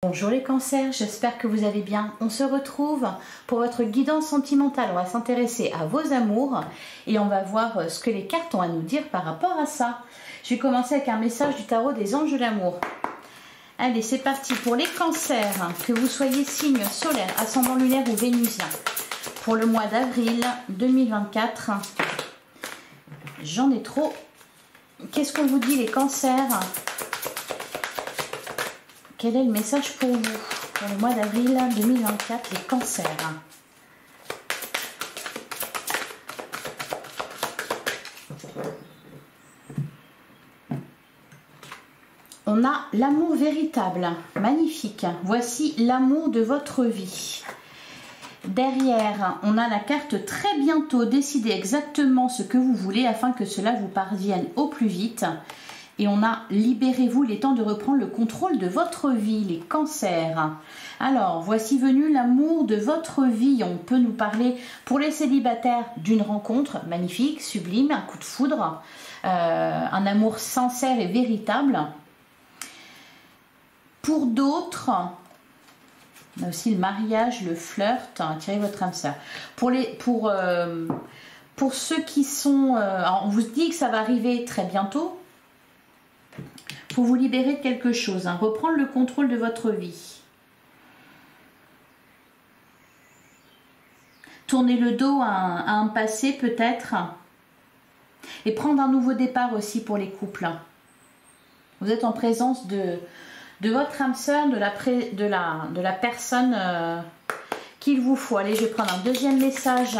Bonjour les cancers, j'espère que vous allez bien. On se retrouve pour votre guidance sentimentale. On va s'intéresser à vos amours et on va voir ce que les cartes ont à nous dire par rapport à ça. Je vais commencer avec un message du tarot des anges de l'amour. Allez, c'est parti pour les cancers, que vous soyez signe solaire, ascendant lunaire ou vénusien. Pour le mois d'avril 2024, j'en ai trop. Qu'est-ce qu'on vous dit les cancers ? Quel est le message pour vous pour le mois d'avril 2024, les cancers? On a l'amour véritable, magnifique. Voici l'amour de votre vie. Derrière, on a la carte très bientôt. Décidez exactement ce que vous voulez afin que cela vous parvienne au plus vite. Et on a libérez-vous, il est temps de reprendre le contrôle de votre vie, les cancers. Alors, voici venu l'amour de votre vie. On peut nous parler pour les célibataires d'une rencontre magnifique, sublime, un coup de foudre, un amour sincère et véritable. Pour d'autres, on a aussi le mariage, le flirt, tirez votre âme sœur. Pour ceux qui sont... alors on vous dit que ça va arriver très bientôt. Pour vous libérer de quelque chose, reprendre le contrôle de votre vie. Tourner le dos à un passé peut-être. Et prendre un nouveau départ aussi pour les couples. Vous êtes en présence de votre âme sœur, de la personne qu'il vous faut. Allez, je vais prendre un deuxième message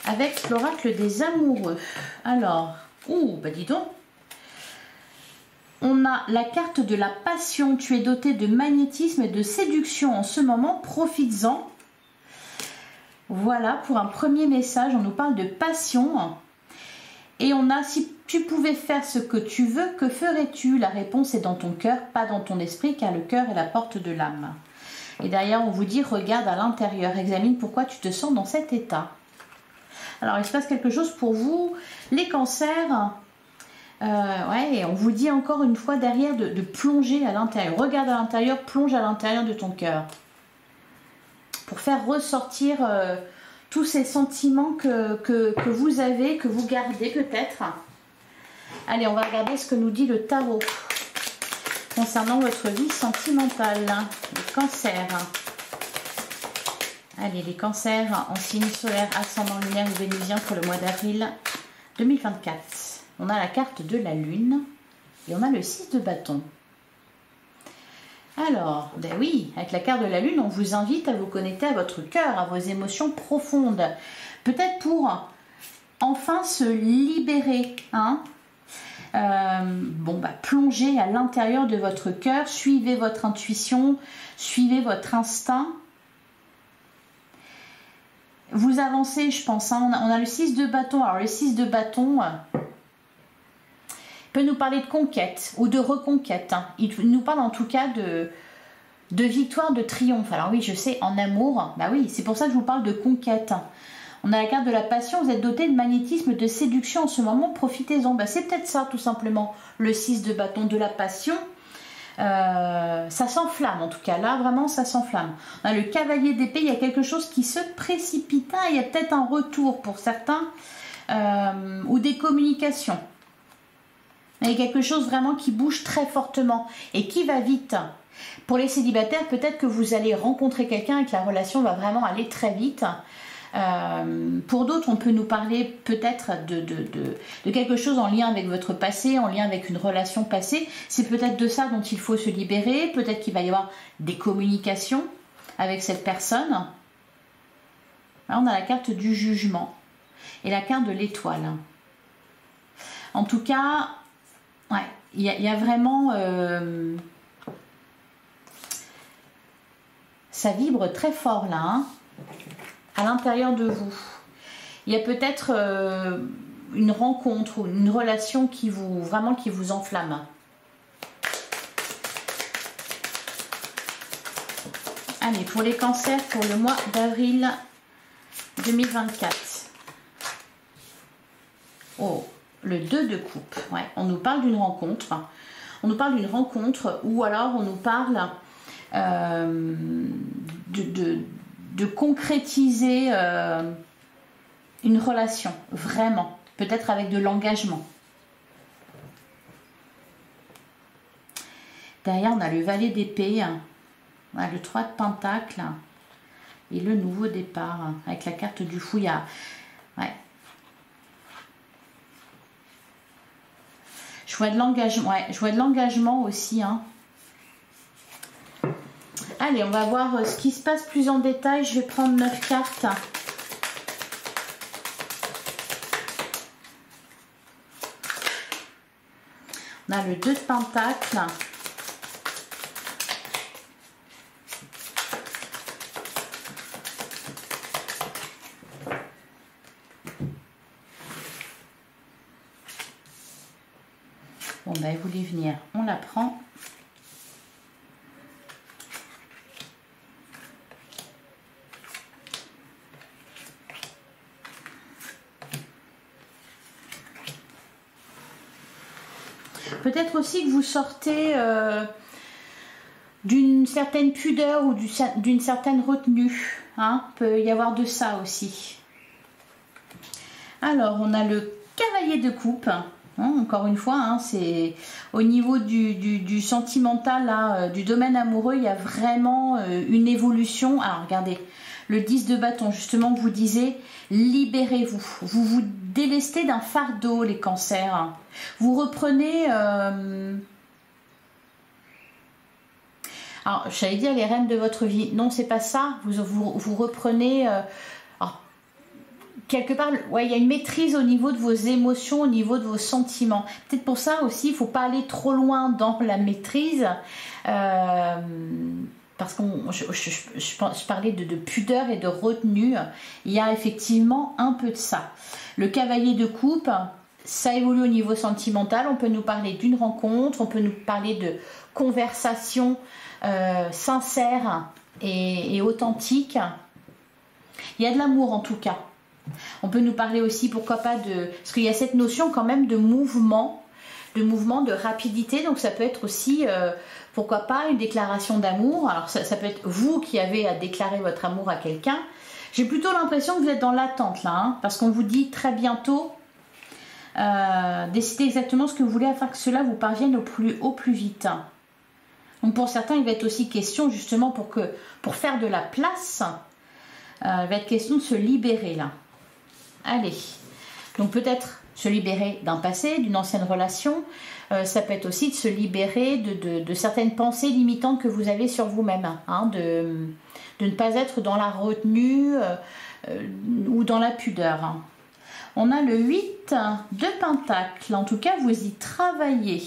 avec l'oracle des amoureux. Alors, bah dis donc. On a la carte de la passion. Tu es doté de magnétisme et de séduction en ce moment. Profites-en. Voilà, pour un premier message, on nous parle de passion. Et on a, si tu pouvais faire ce que tu veux, que ferais-tu? La réponse est dans ton cœur, pas dans ton esprit, car le cœur est la porte de l'âme. Et derrière, on vous dit, regarde à l'intérieur, examine pourquoi tu te sens dans cet état. Alors, il se passe quelque chose pour vous, les cancers. Ouais, on vous dit encore une fois derrière de plonger à l'intérieur. Regarde à l'intérieur, plonge à l'intérieur de ton cœur. Pour faire ressortir tous ces sentiments que vous avez, que vous gardez peut-être. Allez, on va regarder ce que nous dit le tarot concernant votre vie sentimentale. Les cancers. Allez, les cancers en signe solaire, ascendant lunaire ou vénusien pour le mois d'avril 2024. On a la carte de la lune et on a le 6 de bâton. Alors, ben oui, avec la carte de la lune, on vous invite à vous connecter à votre cœur, à vos émotions profondes. Peut-être pour enfin se libérer. Plongez à l'intérieur de votre cœur, suivez votre intuition, suivez votre instinct. Vous avancez, je pense. On a le 6 de bâton. Alors, le 6 de bâton... peut nous parler de conquête ou de reconquête. Il nous parle en tout cas de victoire, de triomphe. Alors oui, je sais, en amour, bah oui, c'est pour ça que je vous parle de conquête. On a la carte de la passion, vous êtes doté de magnétisme, de séduction en ce moment, profitez-en. Bah, c'est peut-être ça tout simplement, le 6 de bâton, de la passion. Ça s'enflamme en tout cas, là vraiment ça s'enflamme. On a le cavalier d'épée, il y a quelque chose qui se précipite, il y a peut-être un retour pour certains ou des communications. Il y a quelque chose vraiment qui bouge très fortement et qui va vite. Pour les célibataires, peut-être que vous allez rencontrer quelqu'un et que la relation va vraiment aller très vite. Pour d'autres, on peut nous parler peut-être de quelque chose en lien avec votre passé, en lien avec une relation passée. C'est peut-être de ça dont il faut se libérer. Peut-être qu'il va y avoir des communications avec cette personne. Là, on a la carte du jugement et la carte de l'étoile. En tout cas... ouais, il y a vraiment... ça vibre très fort là, à l'intérieur de vous. Il y a peut-être une rencontre ou une relation qui vous enflamme. Allez, pour les cancers, pour le mois d'avril 2024. Oh, le 2 de coupe. Ouais, on nous parle d'une rencontre. On nous parle d'une rencontre ou alors on nous parle de concrétiser une relation, vraiment, peut-être avec de l'engagement. Derrière, on a le valet d'épée, on a le 3 de pentacle et le nouveau départ avec la carte du fouillard. Ouais. Je vois de l'engagement, ouais, je vois de l'engagement aussi. Hein. Allez, on va voir ce qui se passe plus en détail. Je vais prendre 9 cartes. On a le 2 de pentacle. Bon, ben, elle voulait venir. On la prend. Peut-être aussi que vous sortez d'une certaine pudeur ou d'une certaine retenue. Hein, peut y avoir de ça aussi. Alors, on a le cavalier de coupe. Hein, encore une fois, hein, c'est au niveau du sentimental, là, du domaine amoureux, il y a vraiment une évolution. Alors, regardez, le 10 de bâton, justement, vous disiez, libérez-vous. Vous vous délestez d'un fardeau, les cancers. Vous reprenez... Alors, j'allais dire les rênes de votre vie. Non, c'est pas ça. Vous reprenez... alors, quelque part, ouais, il y a une maîtrise au niveau de vos émotions, au niveau de vos sentiments. Peut-être pour ça aussi, il ne faut pas aller trop loin dans la maîtrise. Parce que je parlais de pudeur et de retenue. Il y a effectivement un peu de ça. Le cavalier de coupe, ça évolue au niveau sentimental. On peut nous parler d'une rencontre, on peut nous parler de conversation sincère et authentique. Il y a de l'amour en tout cas. On peut nous parler aussi, pourquoi pas, parce qu'il y a cette notion quand même de mouvement, de rapidité. Donc ça peut être aussi, pourquoi pas, une déclaration d'amour. Alors ça peut être vous qui avez à déclarer votre amour à quelqu'un. J'ai plutôt l'impression que vous êtes dans l'attente là, hein, parce qu'on vous dit très bientôt, décidez exactement ce que vous voulez afin que cela vous parvienne au plus vite. Donc pour certains, il va être aussi question justement pour faire de la place, il va être question de se libérer là. Allez, donc peut-être se libérer d'un passé, d'une ancienne relation. Ça peut être aussi de se libérer de certaines pensées limitantes que vous avez sur vous-même, hein, de ne pas être dans la retenue ou dans la pudeur. Hein. On a le 8 de pentacle, en tout cas vous y travaillez.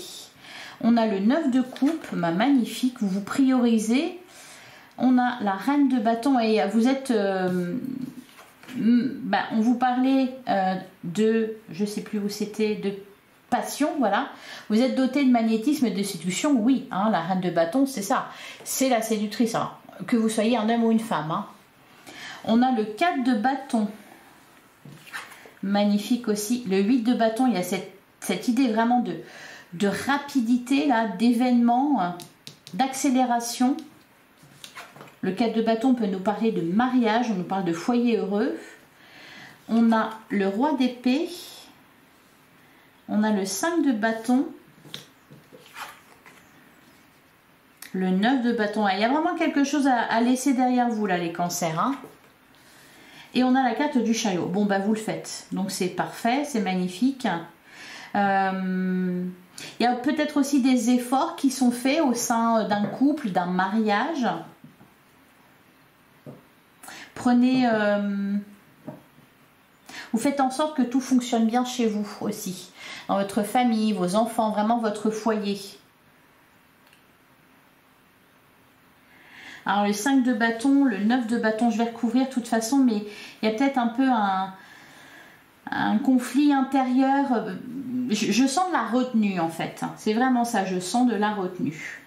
On a le 9 de coupe, magnifique, vous vous priorisez. On a la reine de bâton et vous êtes... on vous parlait de, je sais plus où c'était, de passion, voilà. Vous êtes doté de magnétisme et de séduction, oui, hein, la reine de bâton, c'est ça. C'est la séductrice, alors, que vous soyez un homme ou une femme. Hein. On a le 4 de bâton, magnifique aussi. Le 8 de bâton, il y a cette idée vraiment de rapidité, là, d'événement, d'accélération. Le 4 de bâton peut nous parler de mariage, on nous parle de foyer heureux. On a le roi d'épée. On a le 5 de bâton. Le 9 de bâton. Il y a vraiment quelque chose à laisser derrière vous, là, les cancers. Hein. Et on a la carte du chariot. Bon, bah, vous le faites. Donc, c'est parfait, c'est magnifique. Il y a peut-être aussi des efforts qui sont faits au sein d'un couple, d'un mariage. Prenez, vous faites en sorte que tout fonctionne bien chez vous aussi, dans votre famille, vos enfants, vraiment votre foyer. Alors le 5 de bâton, le 9 de bâton, je vais recouvrir de toute façon, mais il y a peut-être un peu un conflit intérieur. Je sens de la retenue en fait, c'est vraiment ça, je sens de la retenue.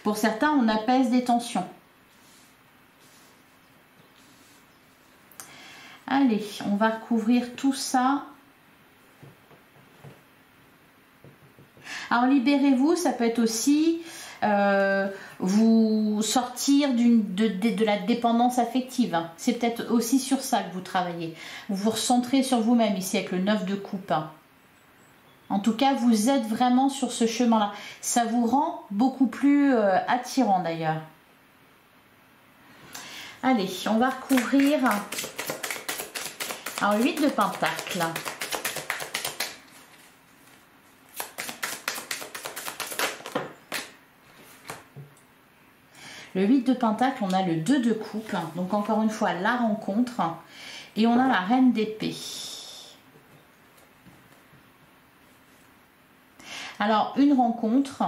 Pour certains, on apaise des tensions. Allez, on va recouvrir tout ça. Alors, libérez-vous, ça peut être aussi vous sortir de la dépendance affective. C'est peut-être aussi sur ça que vous travaillez. Vous vous recentrez sur vous-même ici avec le 9 de coupe. En tout cas, vous êtes vraiment sur ce chemin-là. Ça vous rend beaucoup plus attirant d'ailleurs. Allez, on va recouvrir. Alors, 8 de pentacle. Le 8 de pentacle, on a le 2 de coupe. Donc, encore une fois, la rencontre. Et on a la reine d'épée. Alors, une rencontre.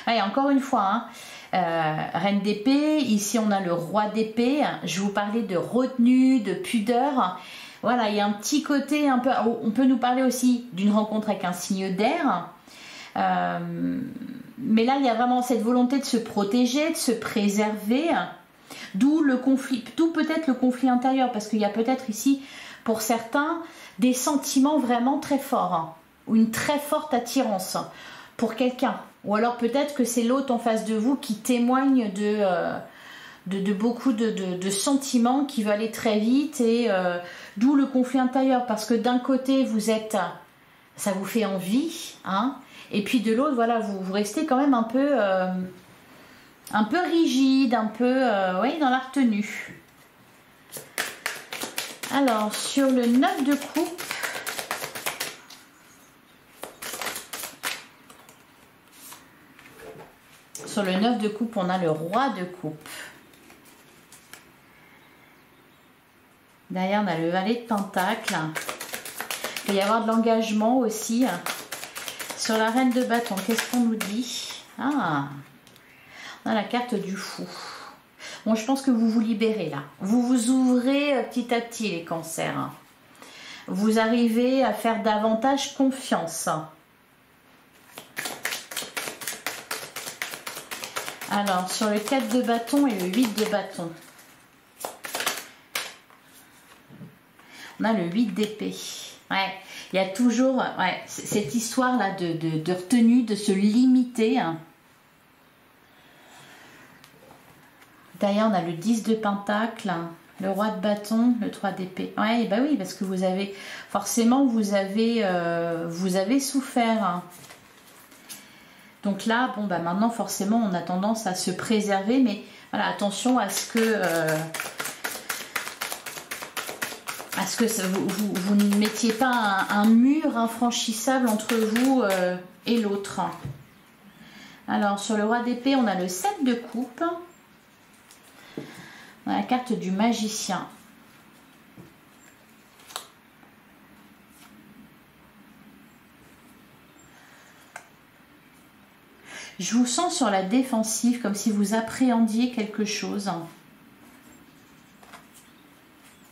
Allez, encore une fois, reine d'épée. Ici, on a le roi d'épée. Je vous parlais de retenue, de pudeur. Voilà, il y a un petit côté un peu... On peut nous parler aussi d'une rencontre avec un signe d'air. Mais là, il y a vraiment cette volonté de se protéger, de se préserver. D'où le conflit, d'où peut-être le conflit intérieur. Parce qu'il y a peut-être ici, pour certains, des sentiments vraiment très forts. Ou une très forte attirance pour quelqu'un. Ou alors peut-être que c'est l'autre en face de vous qui témoigne de beaucoup de sentiments qui veulent aller très vite. Et d'où le conflit intérieur. Parce que d'un côté, vous êtes... Ça vous fait envie. Hein, et puis de l'autre, voilà, vous restez quand même un peu rigide, un peu oui, dans la retenue. Alors, sur le 9 de coupe, sur le 9 de coupe, on a le roi de coupe. Derrière, on a le valet de pentacle. Il peut y avoir de l'engagement aussi. Sur la reine de bâton, qu'est-ce qu'on nous dit? Ah, on a la carte du fou. Bon, je pense que vous vous libérez là. Vous vous ouvrez petit à petit, les cancers. Vous arrivez à faire davantage confiance. Alors, sur le 4 de bâton et le 8 de bâton. On a le 8 d'épée. Ouais, il y a toujours cette histoire-là de retenue, de se limiter. Derrière, on a le 10 de pentacle, le roi de bâton, le 3 d'épée. Ouais, bah oui, parce que vous avez... Forcément, vous avez souffert. Donc là, bon, bah maintenant, forcément, on a tendance à se préserver. Mais voilà, attention à ce que... vous ne mettiez pas un mur infranchissable entre vous et l'autre. Alors, sur le roi d'épée, on a le 7 de coupe. On a la carte du magicien. Je vous sens sur la défensive, comme si vous appréhendiez quelque chose.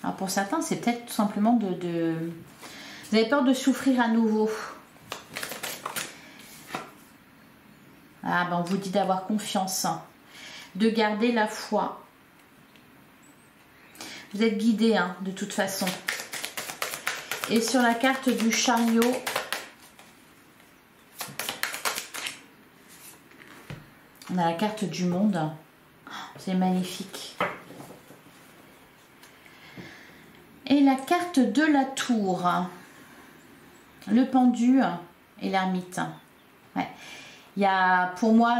Alors pour certains, c'est peut-être tout simplement vous avez peur de souffrir à nouveau. Ah ben on vous dit d'avoir confiance, de garder la foi. Vous êtes guidé hein, de toute façon. Et sur la carte du chariot, on a la carte du monde. C'est magnifique. Et la carte de la tour, le pendu et l'ermite. Ouais. Il y a pour moi,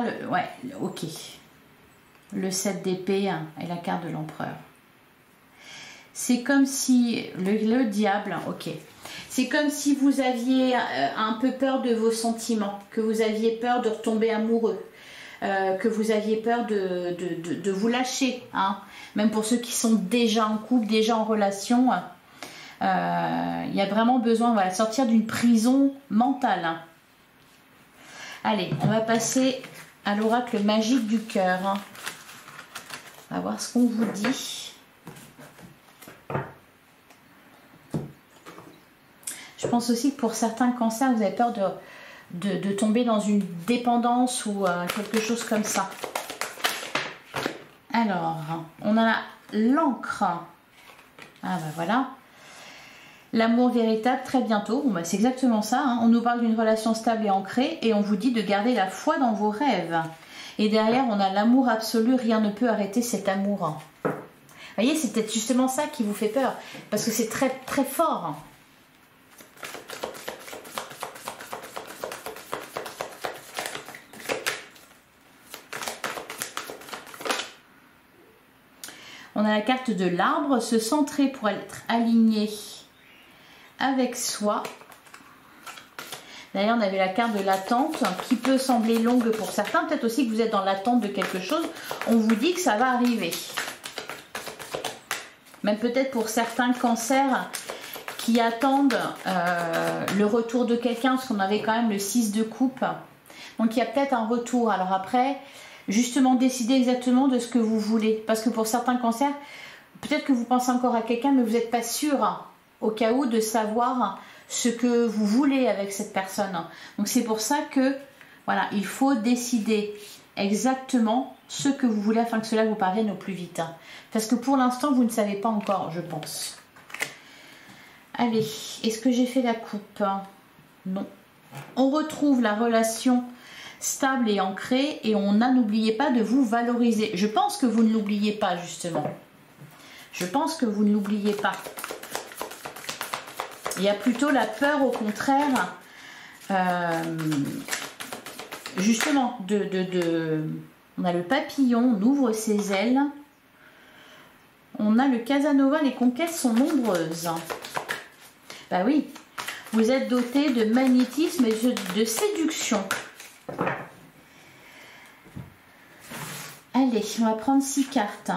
ok, le 7 d'épée et la carte de l'empereur. C'est comme si, le diable, ok. C'est comme si vous aviez un peu peur de vos sentiments, que vous aviez peur de retomber amoureux. Que vous aviez peur de vous lâcher, hein. Même pour ceux qui sont déjà en couple, déjà en relation, il y a vraiment besoin de sortir d'une prison mentale. Allez, on va passer à l'oracle magique du cœur. On va voir ce qu'on vous dit. Je pense aussi que pour certains cancers, vous avez peur de tomber dans une dépendance ou quelque chose comme ça. Alors, on a l'encre. Ah ben voilà. L'amour véritable très bientôt. Bon, ben c'est exactement ça. Hein. On nous parle d'une relation stable et ancrée et on vous dit de garder la foi dans vos rêves. Et derrière, on a l'amour absolu, rien ne peut arrêter cet amour. Vous voyez, c'est peut-être justement ça qui vous fait peur, parce que c'est très très fort. On a la carte de l'arbre, se centrer pour être aligné avec soi. D'ailleurs, on avait la carte de l'attente qui peut sembler longue pour certains. Peut-être aussi que vous êtes dans l'attente de quelque chose. On vous dit que ça va arriver. Même peut-être pour certains cancers qui attendent le retour de quelqu'un, parce qu'on avait quand même le 6 de coupe. Donc, il y a peut-être un retour. Alors après, justement, décidez exactement de ce que vous voulez. Parce que pour certains cancers, peut-être que vous pensez encore à quelqu'un, mais vous n'êtes pas sûr, au cas où, de savoir ce que vous voulez avec cette personne. Donc c'est pour ça que voilà, il faut décider exactement ce que vous voulez afin que cela vous parvienne au plus vite. Parce que pour l'instant, vous ne savez pas encore, je pense. Allez, est-ce que j'ai fait la coupe? Non. On retrouve la relation stable et ancrée et on a, n'oubliez pas de vous valoriser. Je pense que vous ne l'oubliez pas, justement. Je pense que vous ne l'oubliez pas. Il y a plutôt la peur, au contraire, justement, on a le papillon, on ouvre ses ailes. On a le Casanova, les conquêtes sont nombreuses. Bah oui, vous êtes doté de magnétisme et de séduction. Allez, on va prendre 6 cartes.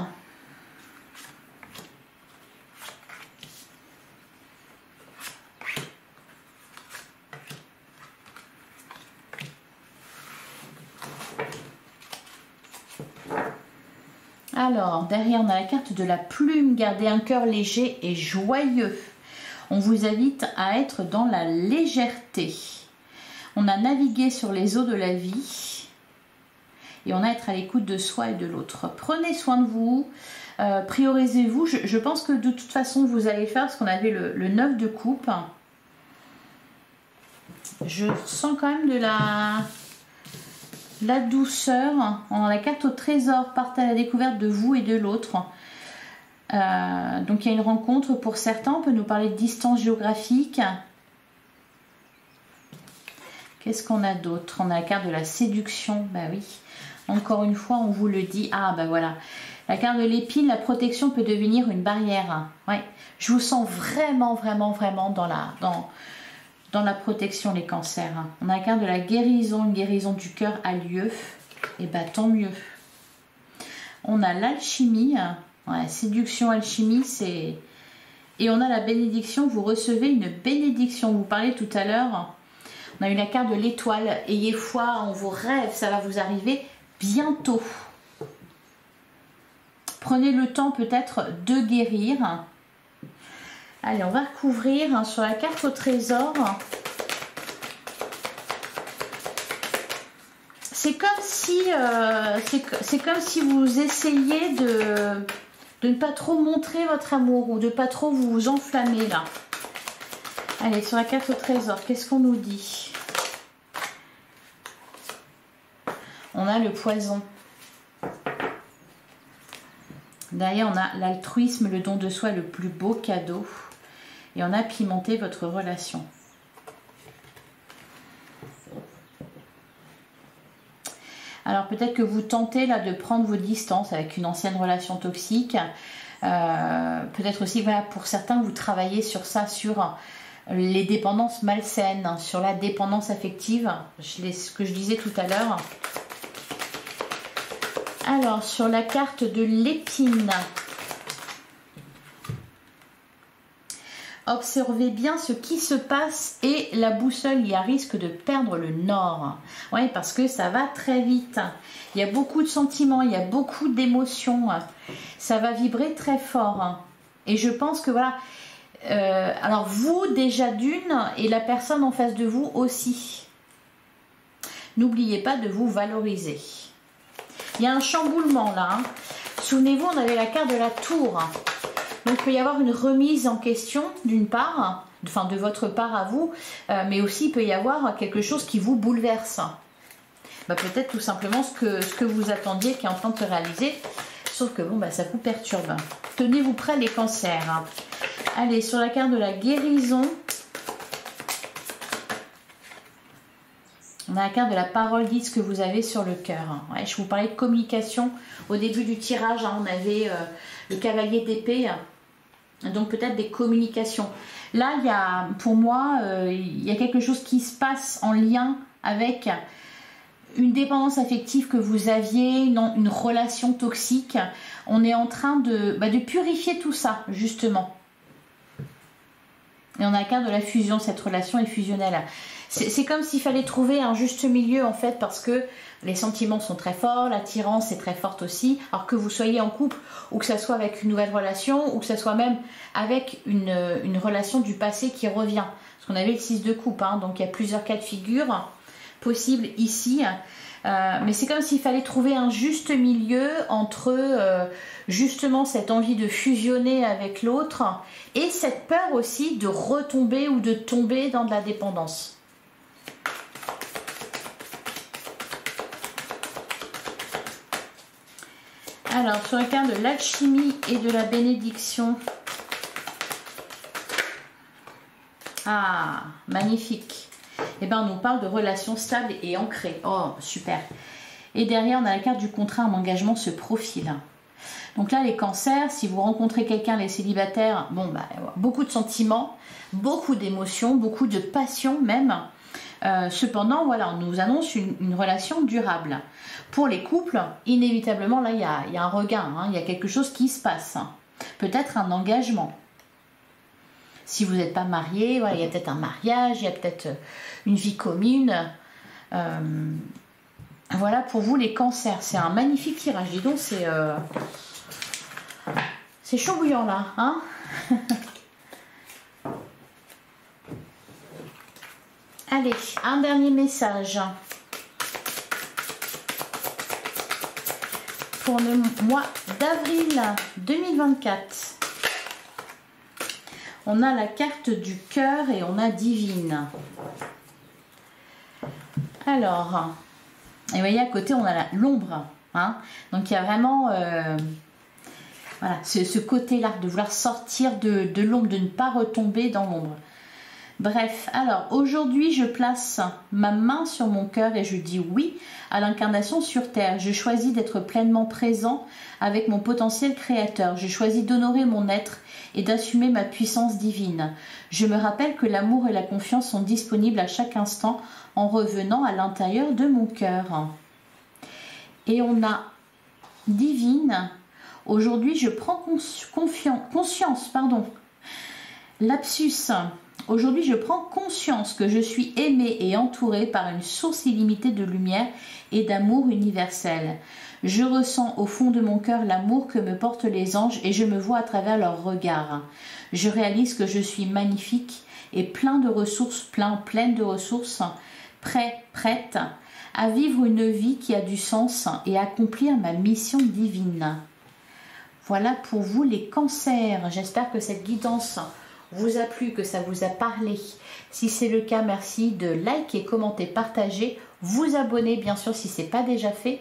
Alors, derrière, on a la carte de la plume. Gardez un cœur léger et joyeux. On vous invite à être dans la légèreté. On a navigué sur les eaux de la vie. Et on a être à l'écoute de soi et de l'autre. Prenez soin de vous. Priorisez-vous. Je pense que de toute façon, vous allez faire ce qu'on avait le 9 de coupe. Je sens quand même de la douceur. On a la carte au trésor, partez à la découverte de vous et de l'autre. Donc il y a une rencontre pour certains, on peut nous parler de distance géographique. Qu'est-ce qu'on a d'autre? On a la carte de la séduction, bah oui. Encore une fois, on vous le dit. Ah bah voilà. La carte de l'épine, la protection peut devenir une barrière. Ouais. Je vous sens vraiment, vraiment, vraiment dans la protection, les cancers. On a la carte de la guérison, une guérison du cœur a lieu. Et bah tant mieux. On a l'alchimie. Ouais, séduction, alchimie, c'est... Et on a la bénédiction, vous recevez une bénédiction. Vous parlez tout à l'heure. On a eu la carte de l'étoile. Ayez foi en vos rêves, ça va vous arriver bientôt. Prenez le temps peut-être de guérir. Allez, on va recouvrir sur la carte au trésor. C'est comme si, c'est comme si vous essayiez de ne pas trop montrer votre amour ou de pas trop vous enflammer là. Allez, sur la carte au trésor, qu'est-ce qu'on nous dit? On a le poison. Derrière, on a l'altruisme, le don de soi, le plus beau cadeau. Et on a pimenté votre relation. Alors peut-être que vous tentez là de prendre vos distances avec une ancienne relation toxique. Peut-être aussi, voilà, pour certains, vous travaillez sur ça, sur les dépendances malsaines, sur la dépendance affective, ce que je disais tout à l'heure. Alors, sur la carte de l'épine, observez bien ce qui se passe et la boussole, il y a risque de perdre le nord. Oui, parce que ça va très vite. Il y a beaucoup de sentiments, il y a beaucoup d'émotions. Ça va vibrer très fort. Et je pense que voilà, alors vous déjà d'une et la personne en face de vous aussi. N'oubliez pas de vous valoriser. Il y a un chamboulement là. Hein. Souvenez-vous, on avait la carte de la tour. Donc il peut y avoir une remise en question d'une part, enfin de votre part à vous, mais aussi il peut y avoir quelque chose qui vous bouleverse. bah, peut-être tout simplement ce que vous attendiez qui est en train de se réaliser. Sauf que bon, bah, ça vous perturbe. Tenez-vous prêts les cancers. Allez, sur la carte de la guérison, on a la carte de la parole, dites ce que vous avez sur le cœur. Ouais, je vous parlais de communication. Au début du tirage, hein, on avait le cavalier d'épée. Donc peut-être des communications. Là, il y a, pour moi, il y a quelque chose qui se passe en lien avec une dépendance affective que vous aviez, une relation toxique. On est en train de purifier tout ça, justement. Et on a la carte de la fusion, cette relation est fusionnelle. C'est comme s'il fallait trouver un juste milieu, en fait, parce que les sentiments sont très forts, l'attirance est très forte aussi. Alors que vous soyez en couple, ou que ça soit avec une nouvelle relation, ou que ça soit même avec une relation du passé qui revient. Parce qu'on avait le 6 de coupe, hein, donc il y a plusieurs cas de figure possibles ici. Mais c'est comme s'il fallait trouver un juste milieu entre justement cette envie de fusionner avec l'autre et cette peur aussi de retomber ou de tomber dans de la dépendance. Alors, sur la carte de l'alchimie et de la bénédiction. Ah, magnifique. Eh bien, on nous parle de relations stables et ancrées. Oh, super. Et derrière, on a la carte du contrat, un engagement se profile. Donc là, les cancers, si vous rencontrez quelqu'un, les célibataires, bon, bah, beaucoup de sentiments, beaucoup d'émotions, beaucoup de passion même. Cependant, voilà, on nous annonce une relation durable. Pour les couples, inévitablement, là, il y a un regain, hein, il y a quelque chose qui se passe. Peut-être un engagement. Si vous n'êtes pas marié, voilà, il y a peut-être un mariage, il y a peut-être une vie commune. Voilà pour vous les cancers. C'est un magnifique tirage. Dis donc, c'est chaud bouillant là, hein. Allez, un dernier message pour le mois d'avril 2024. On a la carte du cœur et on a divine. Alors, et vous voyez à côté on a l'ombre. Hein, donc il y a vraiment voilà, ce côté-là de vouloir sortir de l'ombre, de ne pas retomber dans l'ombre. Bref, alors aujourd'hui je place ma main sur mon cœur et je dis oui à l'incarnation sur terre. Je choisis d'être pleinement présent avec mon potentiel créateur. Je choisis d'honorer mon être et d'assumer ma puissance divine. Je me rappelle que l'amour et la confiance sont disponibles à chaque instant en revenant à l'intérieur de mon cœur. Et on a divine. Aujourd'hui je prends conscience, lapsus. Aujourd'hui, je prends conscience que je suis aimée et entourée par une source illimitée de lumière et d'amour universel. Je ressens au fond de mon cœur l'amour que me portent les anges et je me vois à travers leurs regards. Je réalise que je suis magnifique et pleine de ressources, prête à vivre une vie qui a du sens et accomplir ma mission divine. Voilà pour vous les cancers. J'espère que cette guidance vous a plu, que ça vous a parlé. Si c'est le cas, merci de liker, commenter, partager, vous abonner bien sûr si ce n'est pas déjà fait.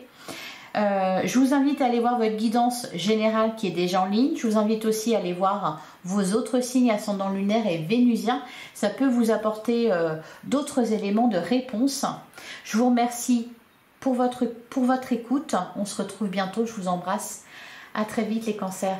Je vous invite à aller voir votre guidance générale qui est déjà en ligne. Je vous invite aussi à aller voir vos autres signes ascendant lunaire et vénusien. Ça peut vous apporter d'autres éléments de réponse. Je vous remercie pour votre écoute. On se retrouve bientôt. Je vous embrasse. À très vite les cancers.